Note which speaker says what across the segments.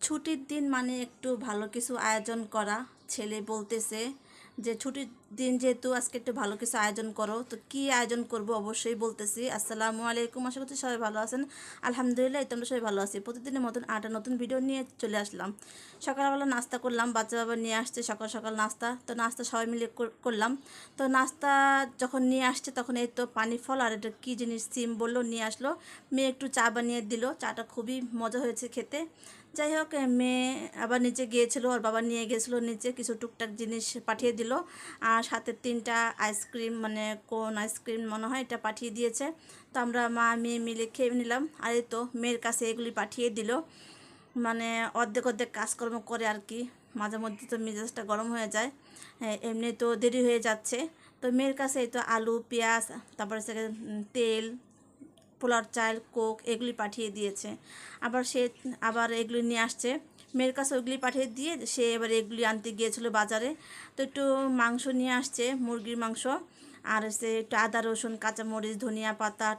Speaker 1: ছুটির দিন মানে একটু ভালো কিছু আয়োজন করা। ছেলে বলতেছে যে ছুটির দিন যেহেতু আজকে একটু ভালো কিছু আয়োজন করো, তো কি আয়োজন করব অবশ্যই বলতেছি। আসসালামু আলাইকুম, আশা করছি সবাই ভালো আছেন। আলহামদুলিল্লাহ, তোমরা সবাই ভালো আছি। প্রতিদিনের মতন একটা নতুন ভিডিও নিয়ে চলে আসলাম। সকালবেলা নাস্তা করলাম, বাচ্চা বাবা নিয়ে আসছে সকাল সকাল নাস্তা, তো নাস্তা সবাই মিলে করলাম। তো নাস্তা যখন নিয়ে আসছে তখন এই তো পানি ফল আর এটা কী জিনিস সিম বললো নিয়ে আসলো। মেয়ে একটু চা বানিয়ে দিল, চাটা খুবই মজা হয়েছে খেতে। যাই হোক, মেয়ে আবার নিচে গিয়েছিল, ওর বাবা নিয়ে গেছিলো নিচে, কিছু টুকটাক জিনিস পাঠিয়ে দিল। আর সাথে 3টা আইসক্রিম, মানে কোন আইসক্রিম মনে হয় এটা পাঠিয়ে দিয়েছে। তো আমরা মা মেয়ে মিলে খেয়ে নিলাম। আর এই তো মেয়ের কাছে এগুলি পাঠিয়ে দিল। মানে অর্ধেক অর্ধেক কাজকর্ম করে আর কি। মাঝে মধ্যে তো মেজাজটা গরম হয়ে যায়, এমনি তো দেরি হয়ে যাচ্ছে। তো মেয়ের কাছে এই তো আলু পেঁয়াজ, তারপরে তেল, পোলার চাল, কোক এগুলি পাঠিয়ে দিয়েছে। আবার এগুলি নিয়ে আসছে। মেয়ের কাছে ওইগুলি পাঠিয়ে দিয়ে সে এবার এগুলি আনতে গিয়েছিল বাজারে। তো একটু মাংস নিয়ে আসছে, মুরগির মাংস। আর সে একটু আদা রসুন কাঁচামরিচ ধনিয়া পাতা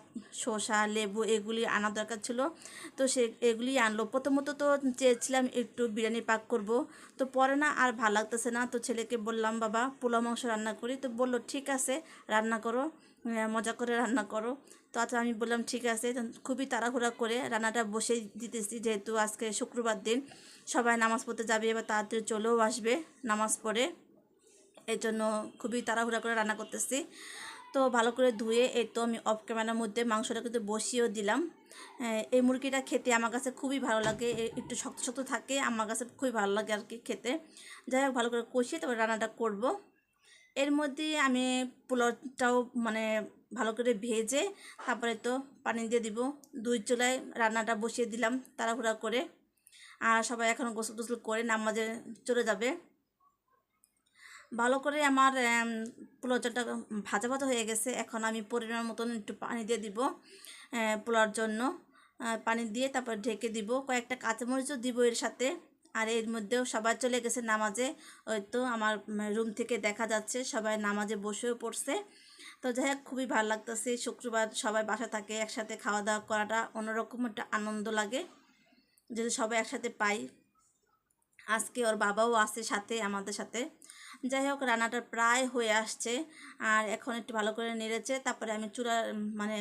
Speaker 1: শসা লেবু এগুলি আনা দরকার ছিল। তো সে এগুলি আনলো। প্রথমত তো চেয়েছিলাম একটু বিরিয়ানি পাক করব, তো পরে না আর ভালো লাগতেছে না। তো ছেলেকে বললাম বাবা পোলাও মাংস রান্না করি, তো বললো ঠিক আছে রান্না করো, মজা করে রান্না করো। তো আচ্ছা আমি বললাম ঠিক আছে। তো খুবই তাড়াহুড়া করে রান্নাটা বসে দিতেছি, যেহেতু আজকে শুক্রবার দিন, সবাই নামাজ পড়তে যাবে, এবার তাড়াতাড়ি চলেও আসবে নামাজ পড়ে। এই জন্য খুবই তাড়াহুড়া করে রান্না করতেছি। তো ভালো করে ধুয়ে এই তো আমি অফ ক্যামেরার মধ্যে মাংসটা কিন্তু বসিয়েও দিলাম। এই মুরগিটা খেতে আমার কাছে খুবই ভালো লাগে, একটু শক্ত শক্ত থাকে, আমার কাছে খুবই ভালো লাগে আর কি খেতে। যাই হোক ভালো করে কষিয়ে তারপর রান্নাটা করব। এর মধ্যে আমি পোলাওটাও মানে ভালো করে ভেজে তারপরে তো পানি দিয়ে দিব। 2 চুলায় রান্নাটা বসিয়ে দিলাম তাড়াহুড়া করে। আর সবাই এখন গোসল টোসল করে নামাজে চলে যাবে। ভালো করে আমার পোলাও চালটা ভাজা ভাজা হয়ে গেছে। এখন আমি পরিমাণ মতন একটু পানি দিয়ে দিব পোলাওর জন্য। পানি দিয়ে তারপর ঢেকে দিব, কয়েকটা কাঁচামরিচও দিব এর সাথে। আর এর মধ্যেও সবাই চলে গেছে নামাজে। ওই তো আমার রুম থেকে দেখা যাচ্ছে সবাই নামাজে বসেও পড়ছে। তো যাই হোক খুবই ভালো লাগতেছে, শুক্রবার সবাই বাসা থাকে, একসাথে খাওয়া দাওয়া করাটা অন্যরকম একটা আনন্দ লাগে, যদি সবাই একসাথে পাই। আজকে ওর বাবাও আছে সাথে আমাদের সাথে। যাই হোক রান্নাটা প্রায় হয়ে আসছে। আর এখন একটু ভালো করে নেড়েছে তারপরে আমি চুলা মানে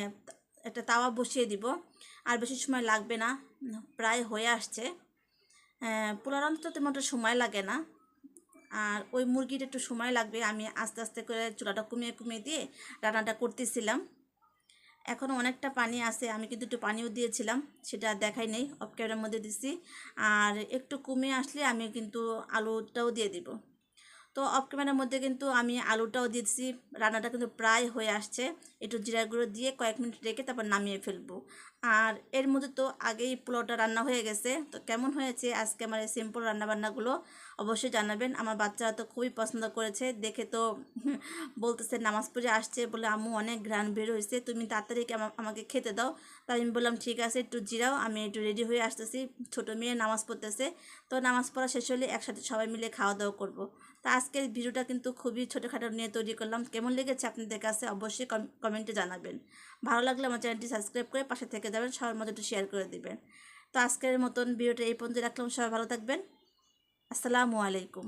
Speaker 1: একটা তাওয়া বসিয়ে দিব। আর বেশি সময় লাগবে না, প্রায় হয়ে আসছে। পোলাও রান্নাতে তেমন একটা সময় লাগে না, আর ওই মুরগিটা একটু সময় লাগবে। আমি আস্তে আস্তে করে চুলাটা কমিয়ে কমিয়ে দিয়ে রান্নাটা করতেছিলাম। এখনও অনেকটা পানি আছে, আমি কিন্তু একটু পানিও দিয়েছিলাম, সেটা দেখাই নেই, অফ ক্যামেরার মধ্যে দিছি। আর একটু কমে আসলে আমি কিন্তু আলুটাও দিয়ে দিব। তো অফ ক্যামেরার মধ্যে কিন্তু আমি আলুটাও দিয়েছি। রান্নাটা কিন্তু প্রায় হয়ে আসছে। একটু জিরা গুঁড়ো দিয়ে কয়েক মিনিট রেখে তারপর নামিয়ে ফেলবো। আর এর মধ্যে তো আগেই পোলাওটা রান্না হয়ে গেছে। তো কেমন হয়েছে আজকে আমার এই সিম্পল রান্নাবান্নাগুলো অবশ্যই জানাবেন। আমার বাচ্চারা তো খুবই পছন্দ করেছে, দেখে তো বলতেছে নামাজ পড়ে আসছে বলে আম্মু অনেক ঘ্রাণ বের হয়েছে, তুমি তাড়াতাড়ি আমাকে খেতে দাও। তাই আমি বললাম ঠিক আছে একটু জিরাও, আমি একটু রেডি হয়ে আসতেছি। ছোটো মেয়ে নামাজ পড়তেছে, তো নামাজ পড়া শেষ হলে একসাথে সবাই মিলে খাওয়া দাওয়া করবো। তো আজকের ভিডিওটা কিন্তু খুবই ছোটোখাটো নিয়ে তৈরি করলাম। কেমন লেগেছে আপনাদের কাছে অবশ্যই কমেন্টে জানাবেন। ভালো লাগলে আমার চ্যানেলটি সাবস্ক্রাইব করে পাশে থেকে যাবেন, সবার মধ্যে একটু শেয়ার করে দিবেন। তো আজকের মতন ভিডিওটা এই পর্যন্ত রাখলাম, সবাই ভালো থাকবেন। আসসালামু আলাইকুম।